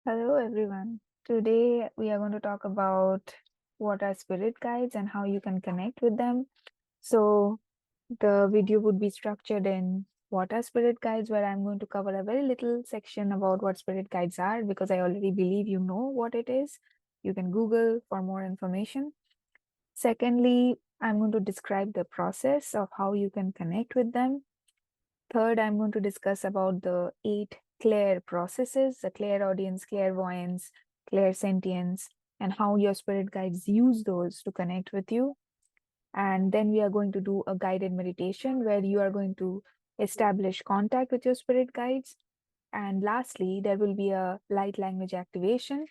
Hello, everyone. Today we are going to talk about what are spirit guides and how you can connect with them. So, the video would be structured in what are spirit guides, where I'm going to cover a very little section about what spirit guides are because I already believe you know what it is. You can Google for more information. Secondly, I'm going to describe the process of how you can connect with them. Third, I'm going to discuss about the 8 Clair processes, the clairaudience, clairvoyance, clairsentience, and how your spirit guides use those to connect with you. And then we are going to do a guided meditation where you are going to establish contact with your spirit guides. And lastly, there will be a light language activation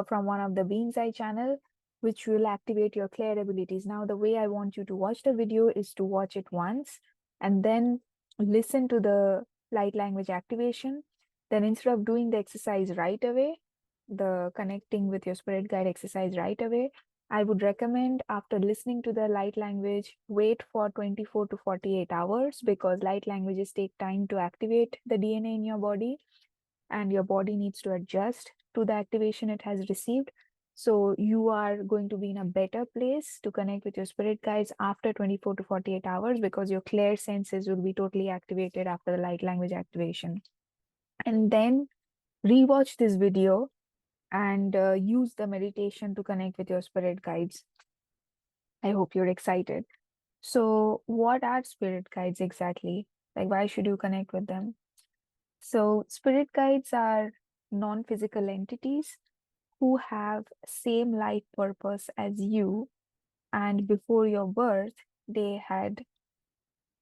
from one of the Being's Eye channel, which will activate your Clair abilities. Now, the way I want you to watch the video is to watch it once and then listen to the light language activation. Then, instead of doing the exercise right away, the connecting with your spirit guide exercise right away, I would recommend after listening to the light language, wait for 24 to 48 hours because light languages take time to activate the DNA in your body and your body needs to adjust to the activation it has received. So you are going to be in a better place to connect with your spirit guides after 24 to 48 hours because your clear senses will be totally activated after the light language activation. And then rewatch this video and use the meditation to connect with your spirit guides. I hope you're excited. So, what are spirit guides exactly? Like, why should you connect with them? So, spirit guides are non-physical entities who have same life purpose as you, and before your birth they had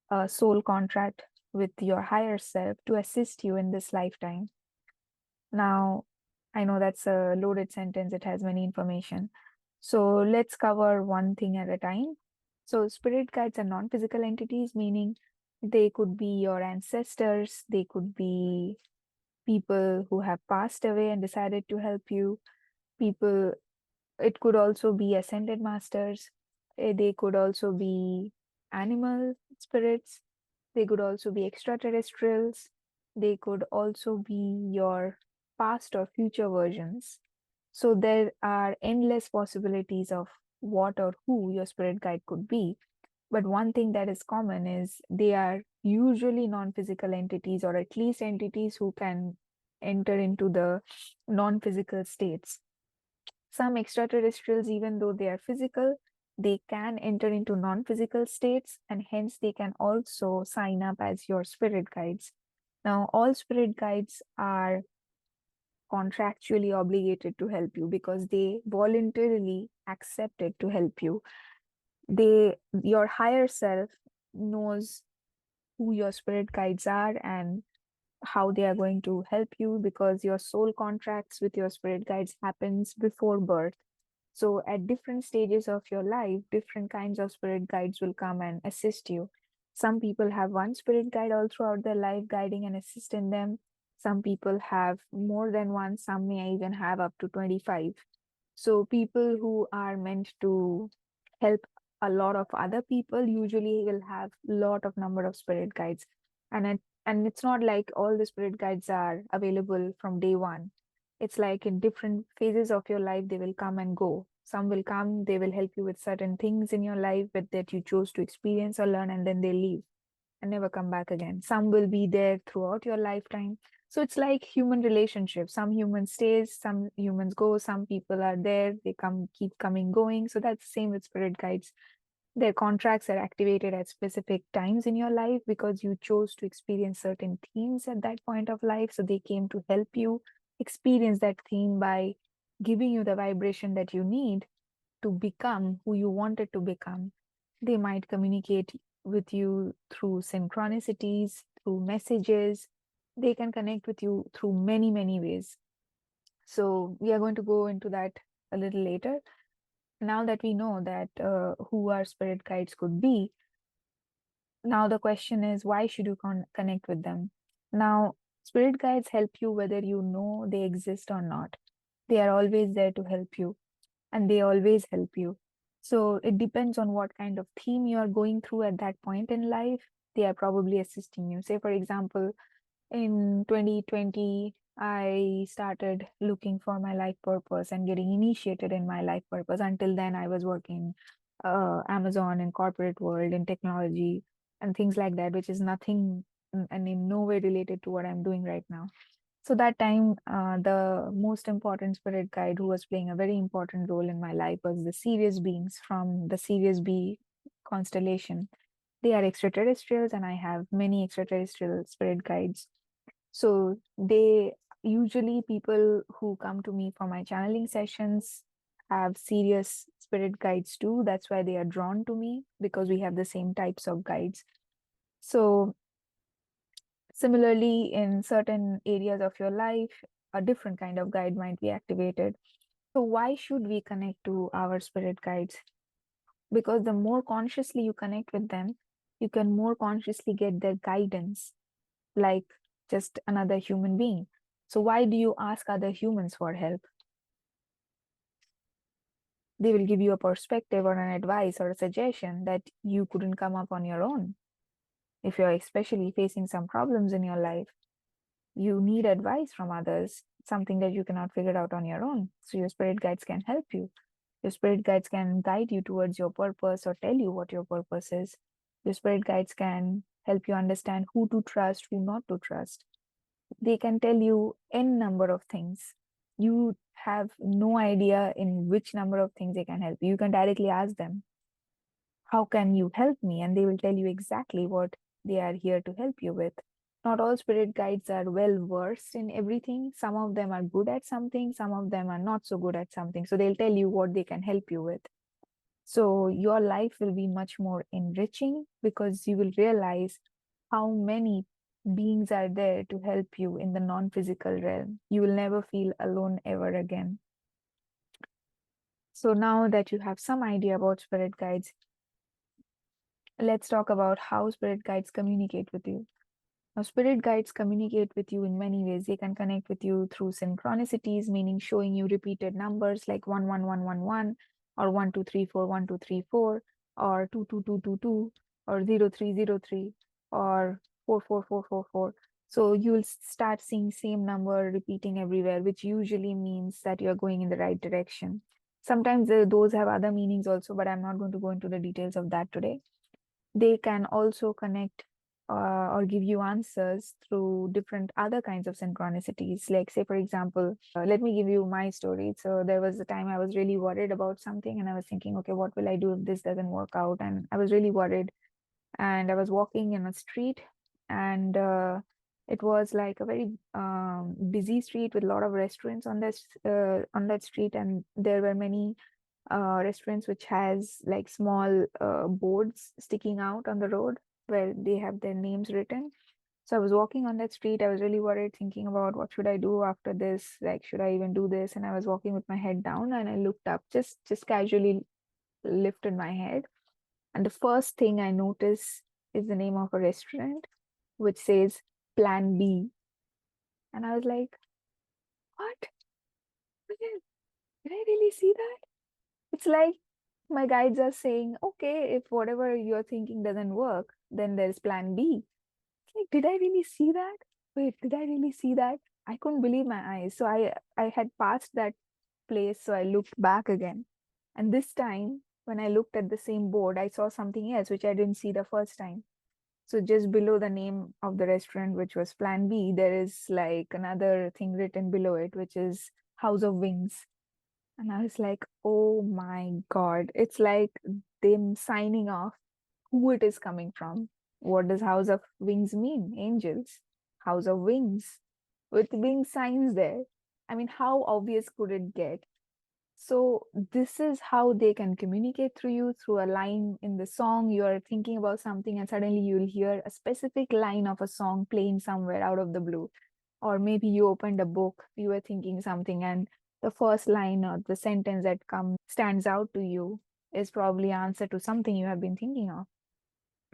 a soul contract with your higher self to assist you in this lifetime. Now, I know that's a loaded sentence, it has many information, so let's cover one thing at a time. So spirit guides are non-physical entities, meaning they could be your ancestors, they could be people who have passed away and decided to help you, people. It could also be ascended masters. They could also be animal spirits. They could also be extraterrestrials. They could also be your past or future versions. So there are endless possibilities of what or who your spirit guide could be. But one thing that is common is they are usually non-physical entities, or at least entities who can enter into the non-physical states. Some extraterrestrials, even though they are physical, they can enter into non-physical states, and hence they can also sign up as your spirit guides. Now, all spirit guides are contractually obligated to help you because they voluntarily accepted to help you. Your higher self knows who your spirit guides are and how they are going to help you because your soul contracts with your spirit guides happens before birth. So at different stages of your life, different kinds of spirit guides will come and assist you. Some people have one spirit guide all throughout their life, guiding and assisting them. Some people have more than one, some may even have up to 25. So people who are meant to help a lot of other people usually will have lot of number of spirit guides. And it's not like all the spirit guides are available from day one. It's like in different phases of your life, they will come and go. Some will come, they will help you with certain things in your life that you chose to experience or learn, and then they leave and never come back again. Some will be there throughout your lifetime. So it's like human relationships. Some humans stays, some humans go, some people are there, they come, keep coming, going. So that's the same with spirit guides. Their contracts are activated at specific times in your life because you chose to experience certain themes at that point of life. So they came to help you experience that theme by giving you the vibration that you need to become who you wanted to become. They might communicate with you through synchronicities, through messages. They can connect with you through many, many ways. So we are going to go into that a little later. Now that we know that who our spirit guides could be, now the question is, why should you connect with them? Now, spirit guides help you whether you know they exist or not. They are always there to help you, and they always help you. So it depends on what kind of theme you are going through at that point in life. They are probably assisting you. Say, for example, in 2020, I started looking for my life purpose and getting initiated in my life purpose. Until then, I was working Amazon in corporate world in technology and things like that, which is nothing and in no way related to what I'm doing right now. So that time, the most important spirit guide who was playing a very important role in my life was the Sirius beings from the Sirius B constellation. They are extraterrestrials, and I have many extraterrestrial spirit guides. So they usually people who come to me for my channeling sessions have serious spirit guides too. That's why they are drawn to me because we have the same types of guides. So similarly, in certain areas of your life, a different kind of guide might be activated. So why should we connect to our spirit guides? Because the more consciously you connect with them, you can more consciously get their guidance like just another human being. So why do you ask other humans for help? They will give you a perspective or an advice or a suggestion that you couldn't come up on your own. If you're especially facing some problems in your life, you need advice from others, something that you cannot figure out on your own. So your spirit guides can help you. Your spirit guides can guide you towards your purpose or tell you what your purpose is. Your spirit guides can help you understand who to trust, who not to trust. They can tell you n number of things. You have no idea in which number of things they can help you. You can directly ask them, how can you help me? And they will tell you exactly what they are here to help you with. Not all spirit guides are well versed in everything. Some of them are good at something, some of them are not so good at something. So they'll tell you what they can help you with. So your life will be much more enriching because you will realize how many beings are there to help you in the non physical realm. You will never feel alone ever again. So now that you have some idea about spirit guides, let's talk about how spirit guides communicate with you. Now, spirit guides communicate with you in many ways. They can connect with you through synchronicities, meaning showing you repeated numbers like 11111 or 1234 1234 or 22222 or 0303 or 44444. So you'll start seeing same number repeating everywhere, which usually means that you're going in the right direction. Sometimes those have other meanings also, but I'm not going to go into the details of that today. They can also connect or give you answers through different other kinds of synchronicities. Like, say, for example, let me give you my story. So, there was a time I was really worried about something, and I was thinking, okay, what will I do if this doesn't work out? And I was really worried. And I was walking in a street, and it was like a very busy street with a lot of restaurants on that street, and there were many restaurants which has like small boards sticking out on the road where they have their names written. So I was walking on that street. I was really worried, thinking about what should I do after this? Like, should I even do this? And I was walking with my head down, and I looked up, just casually lifted my head. And the first thing I notice is the name of a restaurant, which says Plan B. And I was like, what? Did I really see that? It's like my guides are saying, okay, if whatever you're thinking doesn't work, then there's plan B. It's like, did I really see that? Wait, did I really see that? I couldn't believe my eyes. So I had passed that place, so I looked back again. And this time, when I looked at the same board, I saw something else which I didn't see the first time. So just below the name of the restaurant, which was Plan B, there is like another thing written below it, which is House of Wings. And I was like, oh my God. It's like them signing off who it is coming from. What does House of Wings mean? Angels. House of Wings with wing signs there. I mean, how obvious could it get? So, this is how they can communicate through you through a line in the song. You're thinking about something, and suddenly you'll hear a specific line of a song playing somewhere out of the blue. Or maybe you opened a book, you were thinking something, and the first line or the sentence that comes stands out to you is probably answer to something you have been thinking of.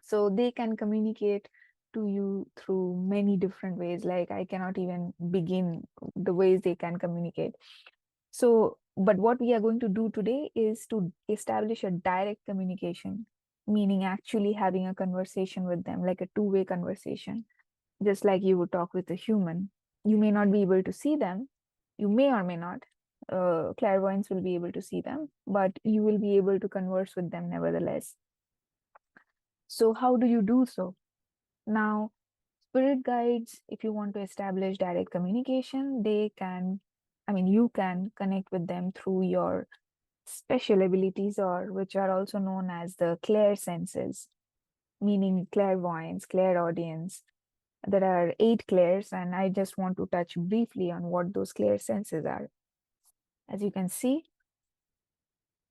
So they can communicate to you through many different ways. Like, I cannot even begin the ways they can communicate. So, but what we are going to do today is to establish a direct communication, meaning actually having a conversation with them, like a two-way conversation, just like you would talk with a human. You may not be able to see them. You may or may not. Clairvoyants will be able to see them, but you will be able to converse with them nevertheless. So, how do you do so? Now, spirit guides, if you want to establish direct communication, you can connect with them through your special abilities, or which are also known as the clair senses, meaning clairvoyance, clairaudience. There are 8 clairs, and I just want to touch briefly on what those clair senses are. As you can see,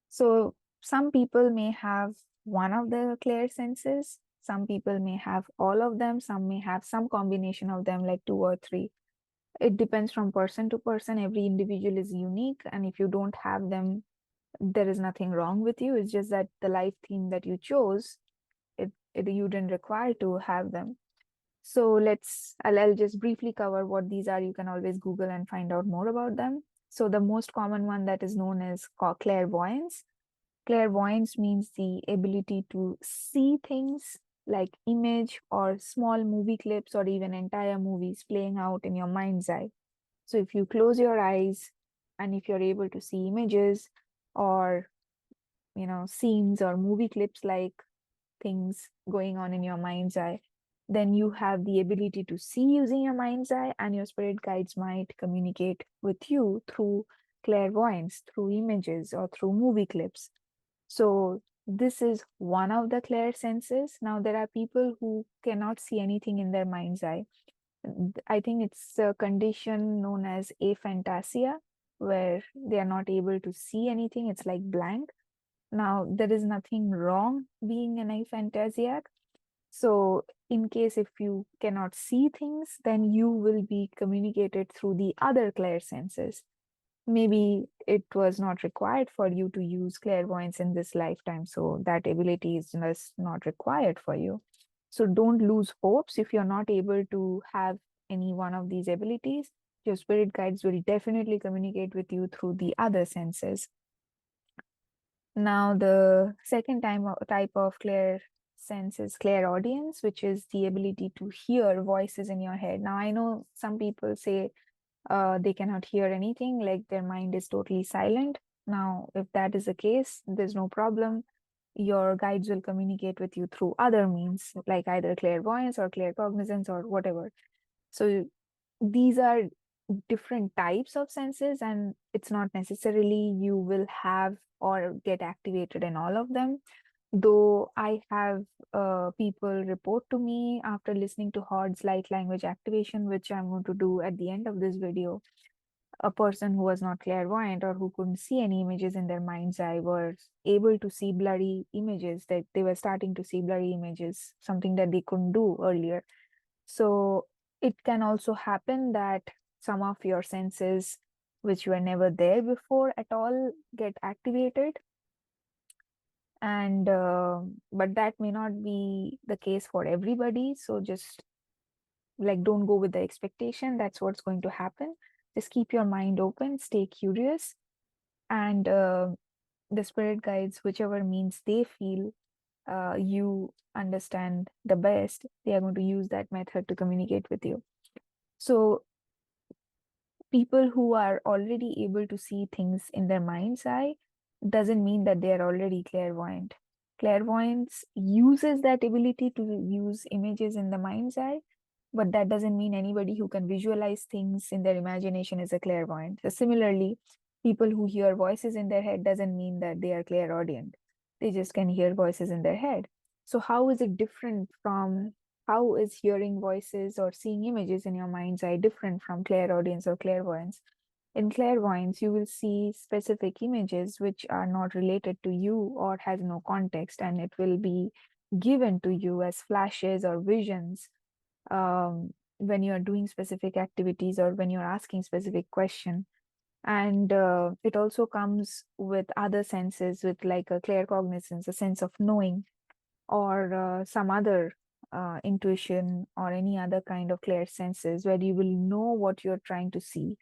so some people may have one of the clair senses, some people may have all of them, some may have some combination of them, like 2 or 3. It depends from person to person. Every individual is unique, and if you don't have them, there is nothing wrong with you. It's just that the life theme that you chose, you didn't require to have them. So I'll just briefly cover what these are. You can always Google and find out more about them. So the most common one that is known is called clairvoyance. Clairvoyance means the ability to see things like image or small movie clips or even entire movies playing out in your mind's eye. So if you close your eyes and if you're able to see images or scenes or movie clips like things going on in your mind's eye, then you have the ability to see using your mind's eye, and your spirit guides might communicate with you through clairvoyance, through images, or through movie clips. So this is one of the clair senses. Now, there are people who cannot see anything in their mind's eye. I think it's a condition known as aphantasia, where they are not able to see anything. It's like blank. Now, there is nothing wrong being an aphantasiac. So, in case if you cannot see things, then you will be communicated through the other clair senses. Maybe it was not required for you to use clairvoyance in this lifetime, so that ability is just not required for you. So don't lose hopes if you're not able to have any one of these abilities. Your spirit guides will definitely communicate with you through the other senses. Now, the second type of clair sense is clairaudience, which is the ability to hear voices in your head. Now, I know some people say they cannot hear anything, like their mind is totally silent. Now, if that is the case, there's no problem. Your guides will communicate with you through other means, like either clairvoyance or claircognizance or whatever. So these are different types of senses, and it's not necessarily you will have or get activated in all of them. Though I have people report to me after listening to Hod's light language activation, which I'm going to do at the end of this video. A person who was not clairvoyant or who couldn't see any images in their mind's eye was able to see blurry images, that they were starting to see blurry images, something that they couldn't do earlier. So it can also happen that some of your senses, which were never there before at all, get activated. And but that may not be the case for everybody. So just don't go with the expectation that's what's going to happen. Just keep your mind open, stay curious, and the spirit guides, whichever means they feel you understand the best, they are going to use that method to communicate with you. So people who are already able to see things in their mind's eye doesn't mean that they are already clairvoyant. Clairvoyance uses that ability to use images in the mind's eye, but that doesn't mean anybody who can visualize things in their imagination is a clairvoyant. So similarly, people who hear voices in their head doesn't mean that they are clairaudient. They just can hear voices in their head. So how is it different from how is hearing voices or seeing images in your mind's eye different from clairaudience or clairvoyance? In clairvoyance, you will see specific images which are not related to you or has no context, and it will be given to you as flashes or visions when you are doing specific activities or when you're asking specific question. And it also comes with other senses, with like a claircognizance, a sense of knowing, or some other intuition or any other kind of clair senses where you will know what you're trying to see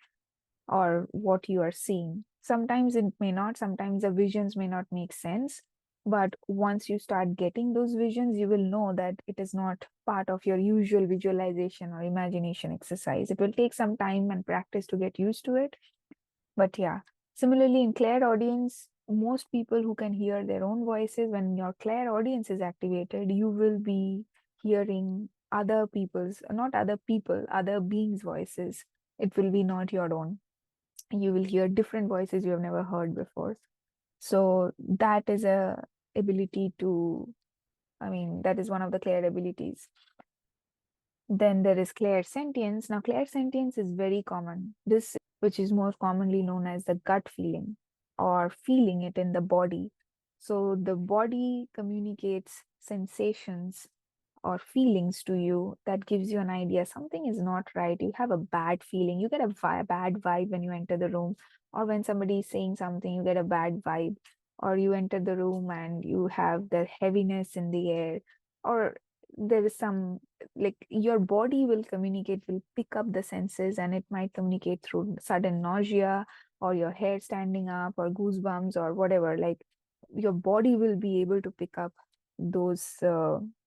or what you are seeing. Sometimes it may not, sometimes the visions may not make sense. But once you start getting those visions, you will know that it is not part of your usual visualization or imagination exercise. It will take some time and practice to get used to it. But yeah, similarly in clairaudience, most people who can hear their own voices, when your clairaudience is activated, you will be hearing other people's, not other people, other beings' voices. It will be not your own. You will hear different voices you have never heard before. So that is a ability to, I mean, that is one of the clair abilities. Then there is clairsentience. Now, clairsentience is very common. This, which is more commonly known as the gut feeling or feeling it in the body. So the body communicates sensations or feelings to you that gives you an idea something is not right. You have a bad feeling. You get a bad vibe when you enter the room, or when somebody is saying something, you get a bad vibe, or you enter the room and you have the heaviness in the air, or there is some, like, your body will communicate, will pick up the senses, and it might communicate through sudden nausea or your hair standing up or goosebumps or whatever. Like, your body will be able to pick up those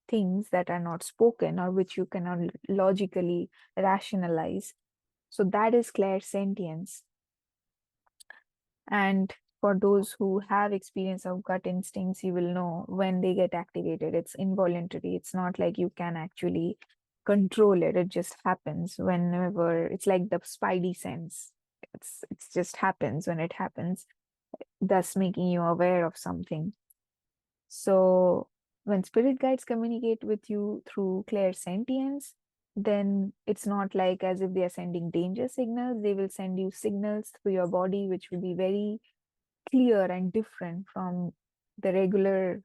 things that are not spoken or which you cannot logically rationalize. So that is clairsentience. And for those who have experience of gut instincts, you will know when they get activated. It's involuntary. It's not like you can actually control it. It just happens whenever. It's like the spidey sense. It's just happens when it happens, thus making you aware of something. So when spirit guides communicate with you through clairsentience, then it's not like as if they are sending danger signals. They will send you signals through your body, which will be very clear and different from the regular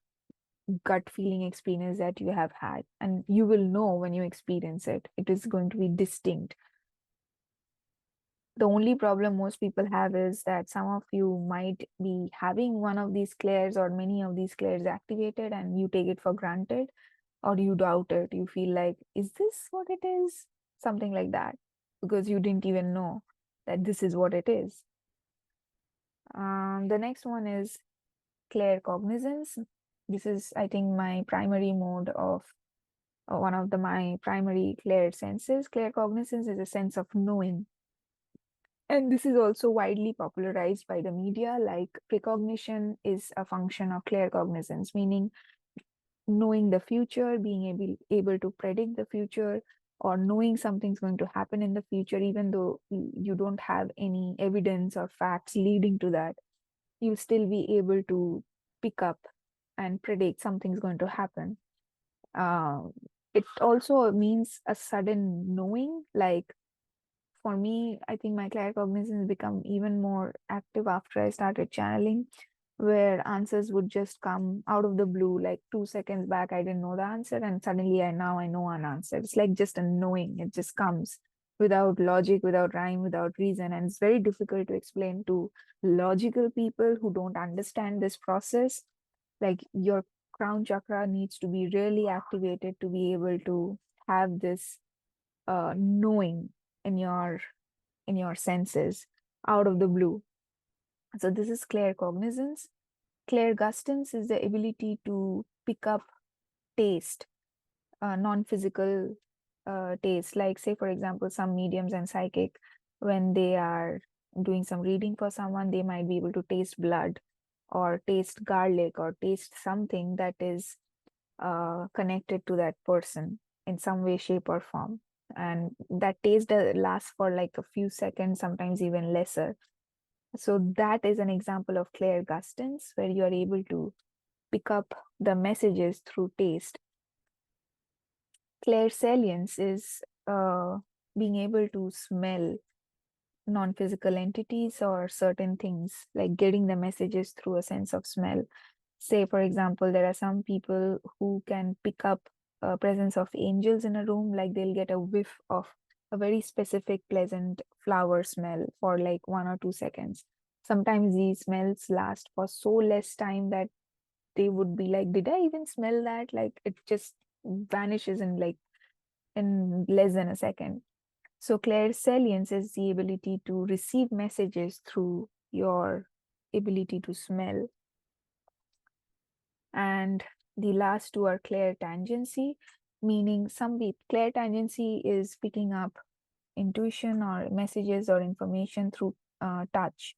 gut feeling experience that you have had. And you will know when you experience it. It is going to be distinct. The only problem most people have is that some of you might be having one of these clairs or many of these clairs activated and you take it for granted, or you doubt it. You feel like, is this what it is? Something like that, because you didn't even know that this is what it is. The next one is claircognizance. This is, I think, my primary mode of one of my primary clair senses. Claircognizance is a sense of knowing. And this is also widely popularized by the media. Like, precognition is a function of claircognizance, meaning knowing the future, being able to predict the future, or knowing something's going to happen in the future, even though you don't have any evidence or facts leading to that. You'll still be able to pick up and predict something's going to happen. Uh, it also means a sudden knowing. Like, for me, I think my claircognizance become even more active after I started channeling, where answers would just come out of the blue. Like 2 seconds back, I didn't know the answer, and suddenly I know an answer. It's like just a knowing. It just comes without logic, without rhyme, without reason, and it's very difficult to explain to logical people who don't understand this process. Like, your crown chakra needs to be really activated to be able to have this knowing in your senses out of the blue. So this is claircognizance. Clairgustance is the ability to pick up taste, non-physical taste. Like, say for example, some mediums and psychic, when they are doing some reading for someone, they might be able to taste blood or taste garlic or taste something that is connected to that person in some way, shape, or form. And that taste lasts for like a few seconds, sometimes even lesser. So that is an example of clairgustance, where you are able to pick up the messages through taste. Clairsalience is being able to smell non-physical entities or certain things, like getting the messages through a sense of smell. Say, for example, there are some people who can pick up a presence of angels in a room, like they'll get a whiff of a very specific pleasant flower smell for like 1 or 2 seconds. Sometimes these smells last for so less time that they would be like, did I even smell that? Like, it just vanishes in like in less than a second. So clairsalience is the ability to receive messages through your ability to smell. And the last two are clairtangency, meaning clairtangency is picking up intuition or messages or information through touch.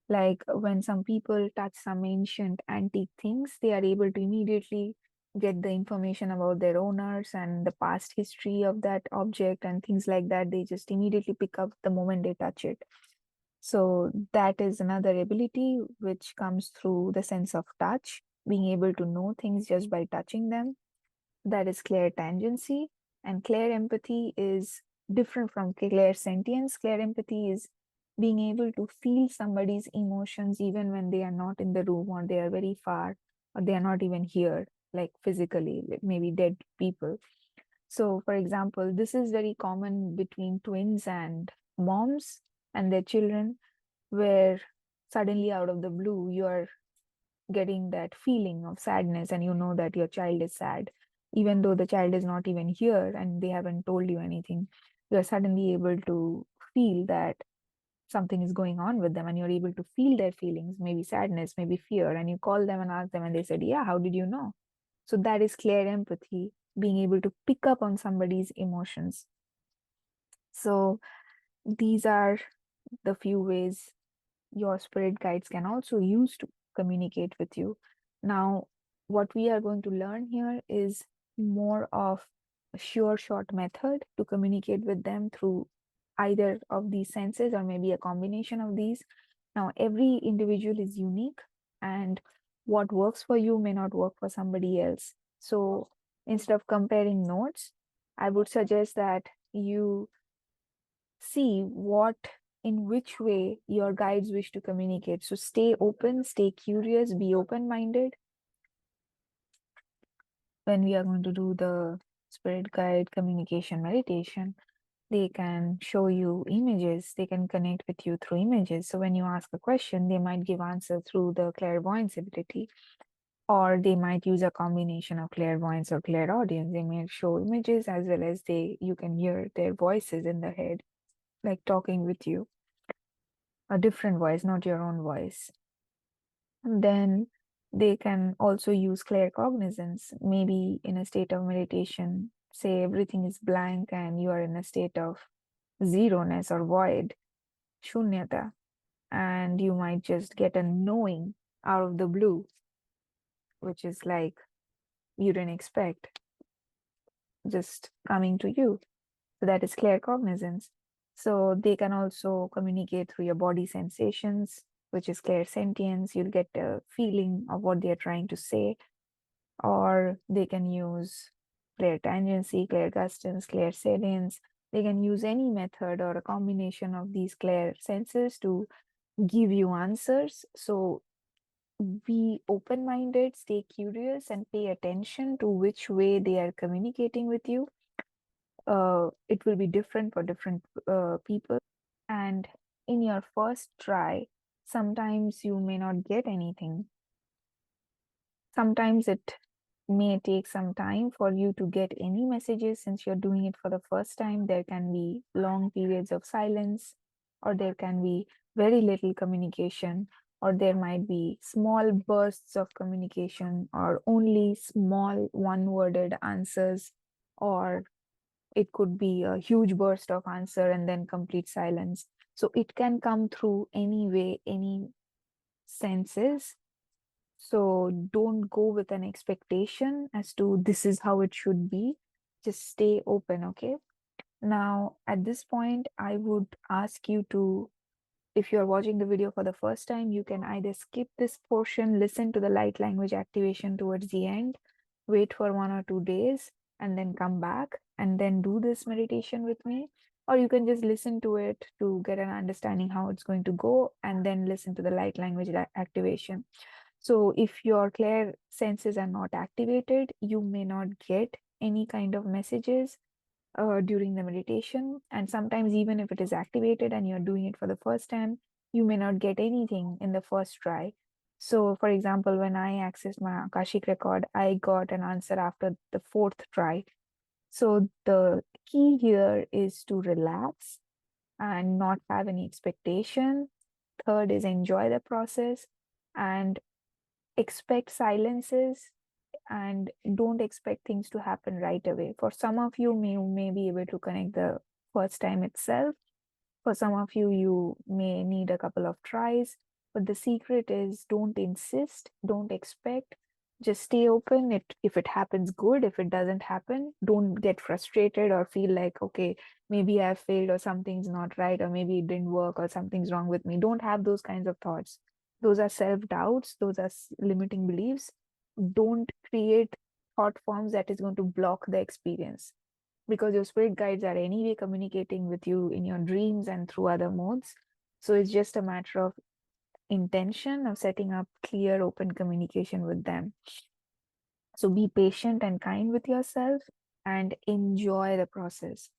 Like when some people touch some ancient antique things, they are able to immediately get the information about their owners and the past history of that object and things like that. They just immediately pick up the moment they touch it. So that is another ability which comes through the sense of touch, being able to know things just by touching them. That is clairtangency. And clairempathy is different from clairsentience. Clairempathy is being able to feel somebody's emotions even when they are not in the room or they are very far or they are not even here, like physically, like maybe dead people. So, for example, this is very common between twins and moms and their children, where suddenly out of the blue, you are getting that feeling of sadness and you know that your child is sad, even though the child is not even here and they haven't told you anything. You're suddenly able to feel that something is going on with them and you're able to feel their feelings, maybe sadness, maybe fear, and you call them and ask them and they said, yeah, how did you know? So that is clear empathy, being able to pick up on somebody's emotions. So these are the few ways your spirit guides can also use to communicate with you. Now, what we are going to learn here is more of a sure shot method to communicate with them through either of these senses or maybe a combination of these. Now, every individual is unique, and what works for you may not work for somebody else. So, instead of comparing notes, I would suggest that you see what in which way your guides wish to communicate. So stay open, stay curious, be open-minded. When we are going to do the spirit guide communication meditation, they can show you images, they can connect with you through images. So when you ask a question, they might give answer through the clairvoyance ability, or they might use a combination of clairvoyance or clairaudience. They may show images as well as you can hear their voices in the head, like talking with you, a different voice, not your own voice. And then they can also use claircognizance, maybe in a state of meditation. Say everything is blank and you are in a state of zeroness or void, shunyata, and you might just get a knowing out of the blue, which is like you didn't expect, just coming to you. So that is claircognizance. So they can also communicate through your body sensations, which is clairsentience. You'll get a feeling of what they're trying to say, or they can use clairtangency, clairgustance, clairsalience. They can use any method or a combination of these clair senses to give you answers. So be open-minded, stay curious, and pay attention to which way they are communicating with you. It will be different for different people. And in your first try, sometimes you may not get anything. Sometimes it may take some time for you to get any messages since you're doing it for the first time. There can be long periods of silence, or there can be very little communication, or there might be small bursts of communication, or only small one-worded answers, or it could be a huge burst of answer and then complete silence. So it can come through any way, any senses. So don't go with an expectation as to this is how it should be. Just stay open, okay? Now, at this point, I would ask you to, if you're watching the video for the first time, you can either skip this portion, listen to the light language activation towards the end, wait for 1 or 2 days, and then come back and then do this meditation with me. Or you can just listen to it to get an understanding how it's going to go and then listen to the light language activation. So if your clair senses are not activated, you may not get any kind of messages during the meditation. And sometimes even if it is activated and you're doing it for the first time, you may not get anything in the first try. So for example, when I accessed my Akashic record, I got an answer after the fourth try. So the key here is to relax and not have any expectation. Third is enjoy the process and expect silences and don't expect things to happen right away. For some of you, may be able to connect the first time itself. For some of you, you may need a couple of tries. But the secret is don't insist, don't expect. Just stay open. If it happens, good. If it doesn't happen, don't get frustrated or feel like, okay, maybe I failed or something's not right, or maybe it didn't work or something's wrong with me. Don't have those kinds of thoughts. Those are self-doubts, those are limiting beliefs. Don't create thought forms that is going to block the experience, because your spirit guides are anyway communicating with you in your dreams and through other modes. So it's just a matter of intention of setting up clear, open communication with them. So be patient and kind with yourself and enjoy the process.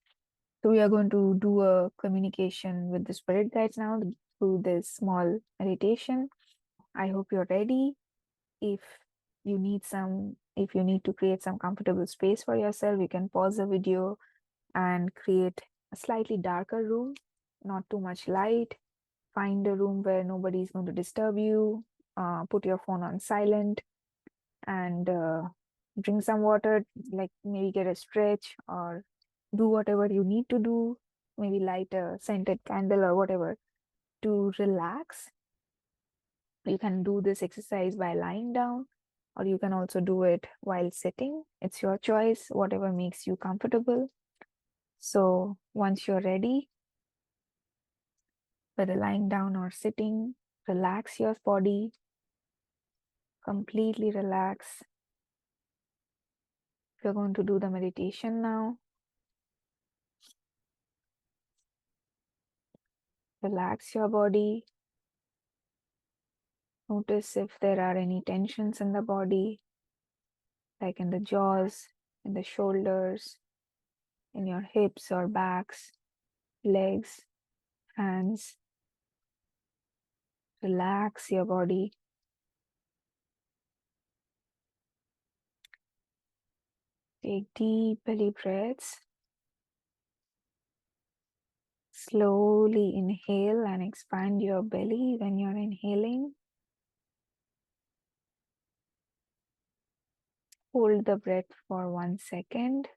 So we are going to do a communication with the spirit guides now through this small meditation. I hope you're ready. If if you need to create some comfortable space for yourself, you can pause the video and create a slightly darker room, not too much light. Find a room where nobody is going to disturb you. Put your phone on silent and drink some water, like maybe get a stretch or do whatever you need to do. Maybe light a scented candle or whatever to relax. You can do this exercise by lying down, or you can also do it while sitting. It's your choice, whatever makes you comfortable. So once you're ready, whether lying down or sitting, relax your body, completely relax. We're going to do the meditation now. Relax your body. Notice if there are any tensions in the body, like in the jaws, in the shoulders, in your hips or backs, legs, hands. Relax your body. Take deep belly breaths. Slowly inhale and expand your belly when you're inhaling. Hold the breath for 1 second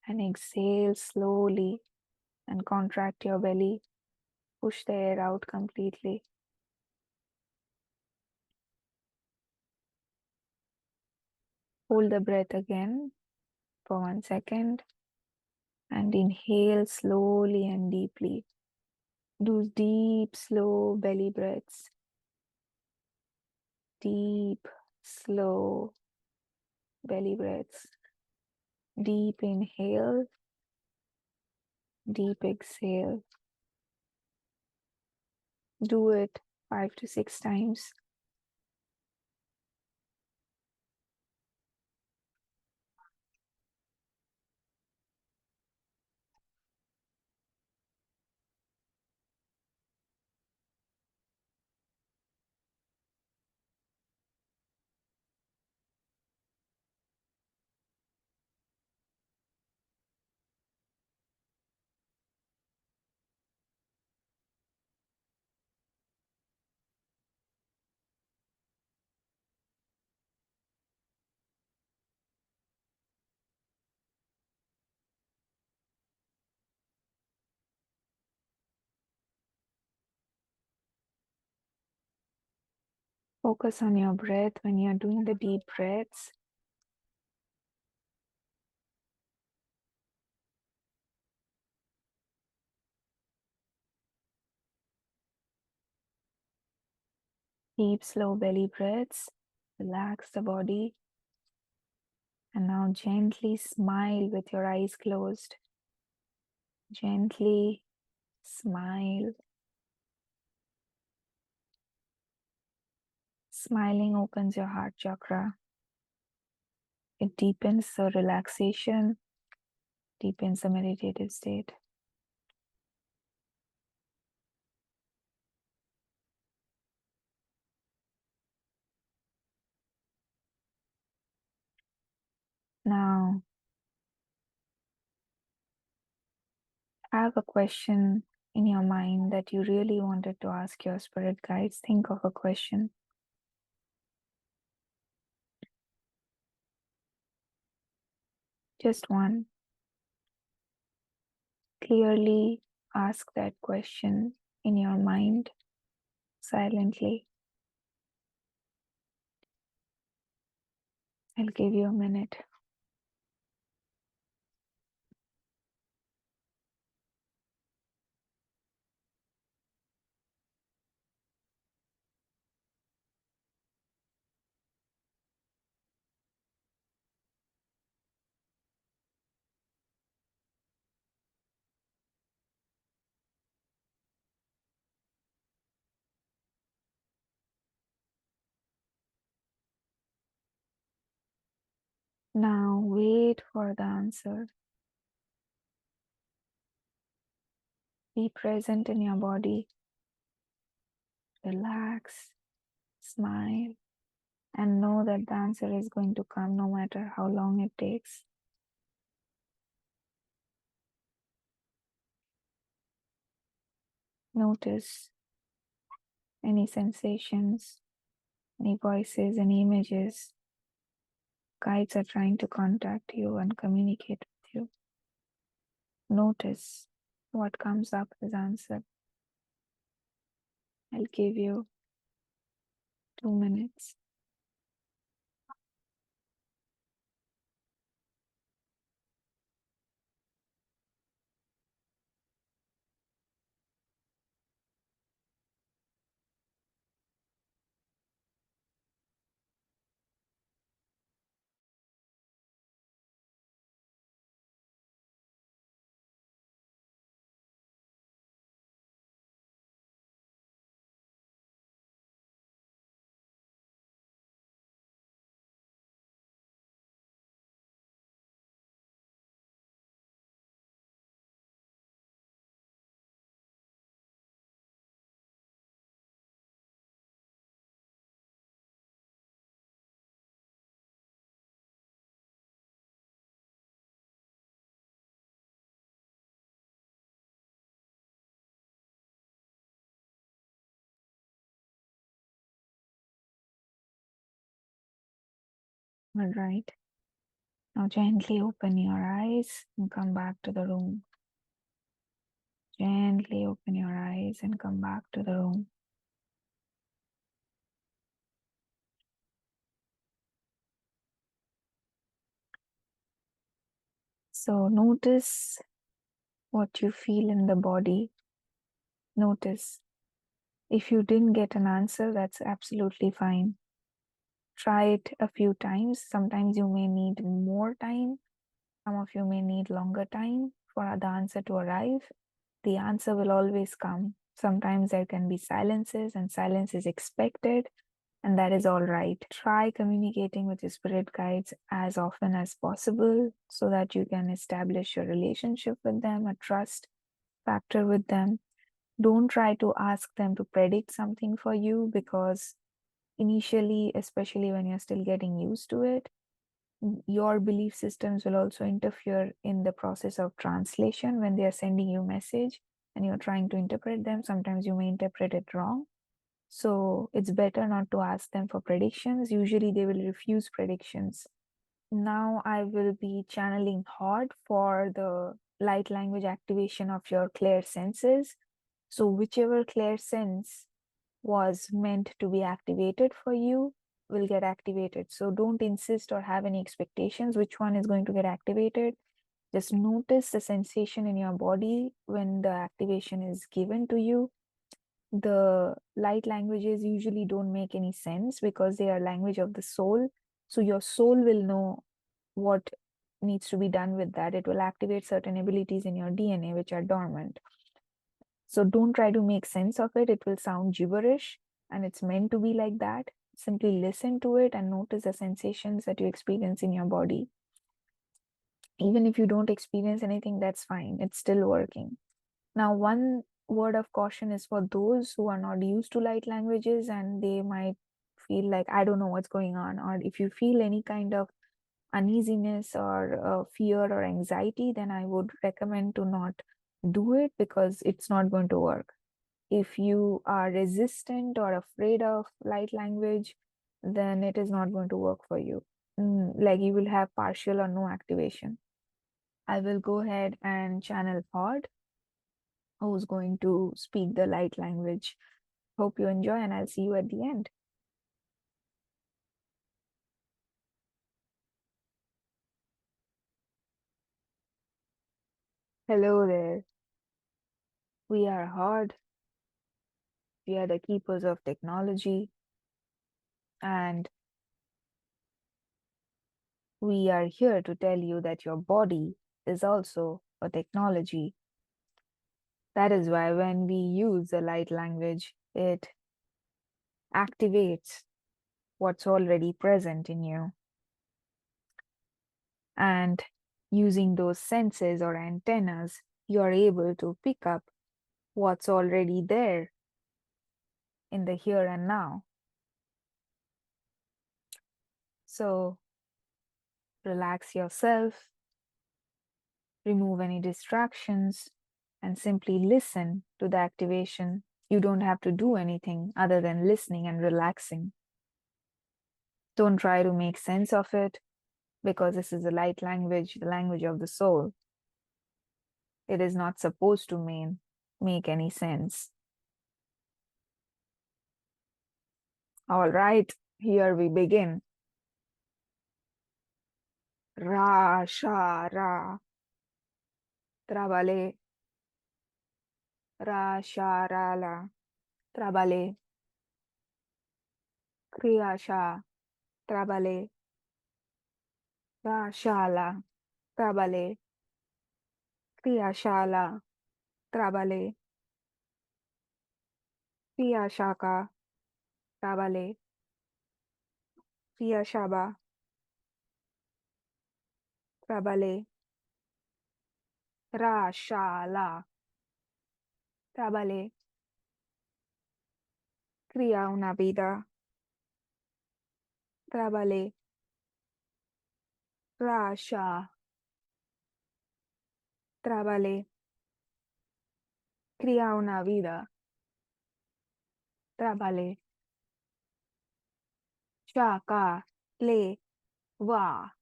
and exhale slowly and contract your belly. Push the air out completely. Hold the breath again for 1 second and inhale slowly and deeply. Do deep, slow belly breaths. Deep, slow belly breaths. Deep inhale, deep exhale. Do it 5 to 6 times. Focus on your breath when you're doing the deep breaths. Deep, slow belly breaths. Relax the body. And now gently smile with your eyes closed. Gently smile. Smiling opens your heart chakra. It deepens the relaxation, deepens the meditative state. Now, have a question in your mind that you really wanted to ask your spirit guides. Think of a question. Just one. Clearly ask that question in your mind silently. I'll give you a minute. Now wait for the answer. Be present in your body. Relax, smile, and know that the answer is going to come no matter how long it takes. Notice any sensations, any voices, any images. Guides are trying to contact you and communicate with you. Notice what comes up as answer. I'll give you 2 minutes. All right. Now gently open your eyes and come back to the room. Gently open your eyes and come back to the room. So notice what you feel in the body. Notice. If you didn't get an answer, that's absolutely fine. Try it a few times. Sometimes you may need more time. Some of you may need longer time for the answer to arrive. The answer will always come. Sometimes there can be silences, and silence is expected, and that is all right. Try communicating with your spirit guides as often as possible so that you can establish a relationship with them, a trust factor with them. Don't try to ask them to predict something for you, because initially, especially when you're still getting used to it, your belief systems will also interfere in the process of translation. When they are sending you message and you're trying to interpret them, sometimes you may interpret it wrong. So it's better not to ask them for predictions. Usually they will refuse predictions. Now I will be channeling hard for the light language activation of your clair senses. So whichever clair sense was meant to be activated for you will get activated. So don't insist or have any expectations which one is going to get activated. Just notice the sensation in your body when the activation is given to you. The light languages usually don't make any sense because they are language of the soul. So your soul will know what needs to be done with that. It will activate certain abilities in your DNA which are dormant. So don't try to make sense of it. It will sound gibberish, and it's meant to be like that. Simply listen to it and notice the sensations that you experience in your body. Even if you don't experience anything, that's fine. It's still working. Now, one word of caution is for those who are not used to light languages and they might feel like, I don't know what's going on. Or if you feel any kind of uneasiness or fear or anxiety, then I would recommend to not do it because it's not going to work. If you are resistant or afraid of light language, then it is not going to work for you. Like you will have partial or no activation. I will go ahead and channel Pod, who's going to speak the light language. Hope you enjoy, and I'll see you at the end. Hello there. We are Hard. We are the keepers of technology, and we are here to tell you that your body is also a technology. That is why when we use the light language, it activates what's already present in you. And using those senses or antennas, you are able to pick up what's already there in the here and now. So relax yourself, remove any distractions, and simply listen to the activation. You don't have to do anything other than listening and relaxing. Don't try to make sense of it, because this is the light language, the language of the soul. It is not supposed to make any sense. All right, here we begin. Ra, sha, ra. Trabale. Ra, sha, ra, la. Trabale. Kriya, sha. Trabale. Ra, sha, la. Trabale. Kriya, sha, la. Trabale. Kriya, shaka. Trabale. Kriya, shaba. Trabale. Ra, sha, la. Trabale. Kriya, una vida. Trabale. Ra, sha. Trabale. Cría una vida. Trabale. Shaka. Le. Va.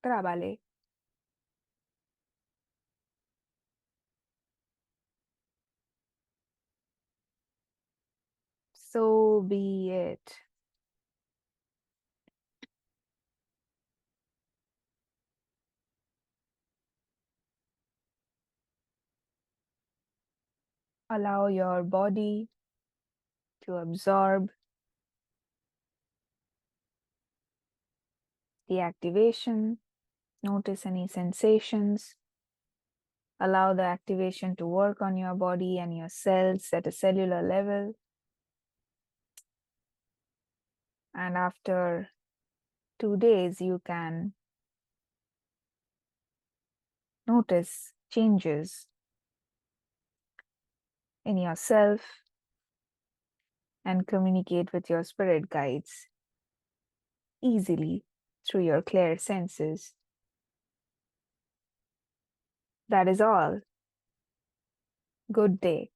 Trabale. So be it. Allow your body to absorb the activation. Notice any sensations. Allow the activation to work on your body and your cells at a cellular level. And after 2 days, you can notice changes in yourself and communicate with your spirit guides easily through your Clair senses. That is all. Good day.